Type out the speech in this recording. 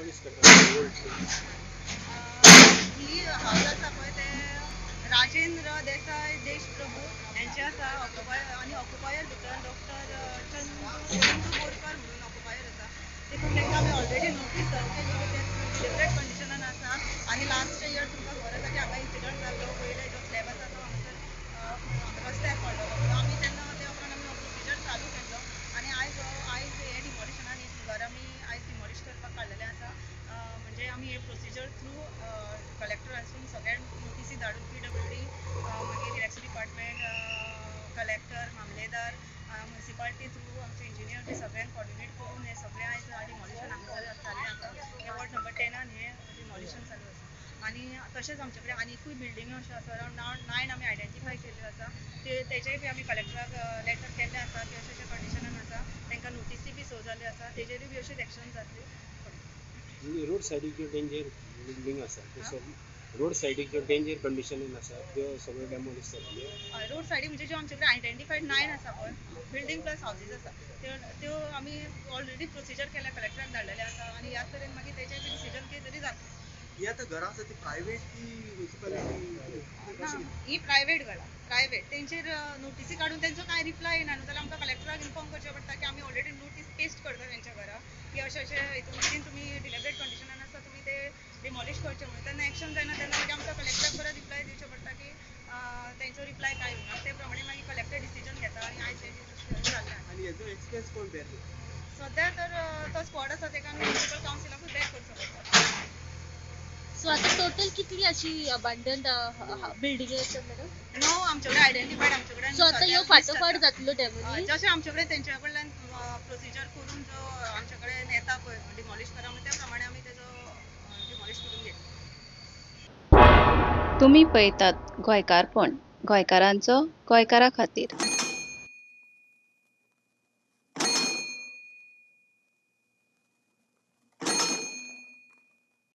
demolish करतात old ही house आसा पळय ते राजेंद्र देसाय देशप्रभू यांचे आसा ऑक्युपायर आनी ऑक्युपायर भितर डॉक्टर चंदू बोरकर म्हणून ऑक्युपायर आसा देखून तांकां आमी ऑलरेडी नोटीस सर्व केली की ते डिलिबरेट कंडिशनान आसा आनी लास्ट इयर तुमकां खबर आसा की हांगा इन्सिडंट जाल्लो पयले जो स्लॅब आसा तो हांगासर रस्त्यार पडलो आमी तेन्ना ते उपरांत आमी प्रोसिजर चालू केल्लो आनी आयज हे डिमॉलिशनान ही घर आमी आयज डिमॉलिश करपाक काडलेलें आसा म्हणजे आमी हे प्रोसिजर थ्रू कलेक्टरासून सगळ्या नोटिसी धाडून PWD मागीर इलेक्शन डिपार्टमेंट कलेक्टर मामलेदार म्युनिसिपालिटी थ्रू आमचे इंजिनियर बी सगळ्यांक कॉर्डिनेट करून हे सगळें आयज डिमॉलिशन हांगासर जाल्लें आसा हे वॉर्ड नंबर 10 हे डिमॉलिशन चालू आसा आनी तशेंच आमचे कडेन आनीकूय बिल्डिंग्यो अश्यो आसा अरावंड 9 आमी आयडेंटिफाय केल्ल्यो आसा तेजेय बी आमी कलेक्टराक लेटर केल्लें आसा की अशें अशें कंडिशनान आसा तांकां नोटिसी बी सर्व जाल्ल्यो आसा तेजेरूय बी अशीच एक्शन जातली रोड सायडीच्यो डेंजर बिल्डिंग आसा त्यो सगळ्यो रोड सायडीच्यो डेंजर कंडिशनान आसा त्यो सगळ्यो डेमॉलिश जातल्यो रोड सायडी म्हणजे ज्यो आमचे कडेन आयडेंटिफायड 9 आसा पळय बिल्डिंग प्लस हावजीस आसा त्यो आमी ऑलरेडी प्रोसिजर केल्या कलेक्टराक धाडलेले आसा आनी ह्याच तरेन मागीर तेजेर बी डिसिजन कितें तरी जातलें ही आता घरां आसा ती प्रायवेट की म्युनिसिपालिटी ही प्रायवेट घरां प्रायवेट तेंचेर नोटिसी काडून तेंचो कांय रिप्लाय येना न्हू जाल्यार आमकां कलेक्टराक इन्फॉर्म करचें पडटा की आमी ऑलरेडी नोटीस पेस्ट करता तेंच्या घरा की अशें अशें हितून बेगीन तुमी डिलिबरेट कंडिशनान आसा तुमी ते डिमॉलिश करचें म्हणून तेन्ना एक्शन जायना तेन्ना मागीर आमकां कलेक्टराक परत रिप्लाय दिवचें पडटा की तेंचो रिप्लाय कांय येवना ते प्रमाणे मागीर कलेक्टर डिसिजन घेता आनी आयज हे जाल्लें आणि याचो एक्सपेन्स कोण बेर सध्या तर तो स्पॉट आसा तेका आमी म्युनिसिपल कावन्सिलाकूच बॅक करचो पडटा सो आता टोटल कितली अशी अबांडन्ड बिल्डिंग आसा मॅडम नो आमचे कडेन आयडेंटिफायड आमचे कडेन सो आता ह्यो फाटोफाट जातलो डेमोलिश जशें आमचे कडेन तेंच्या कडल्यान प्रोसिजर करून जो आमचे कडेन येता पळय डिमॉलिश करा म्हणजे त्या प्रमाणे आमी तेजो डिमॉलिश करून घेतलो तुम्ही पळयतात गोंयकारपण गोंयकारांचो गोंयकारा खातीर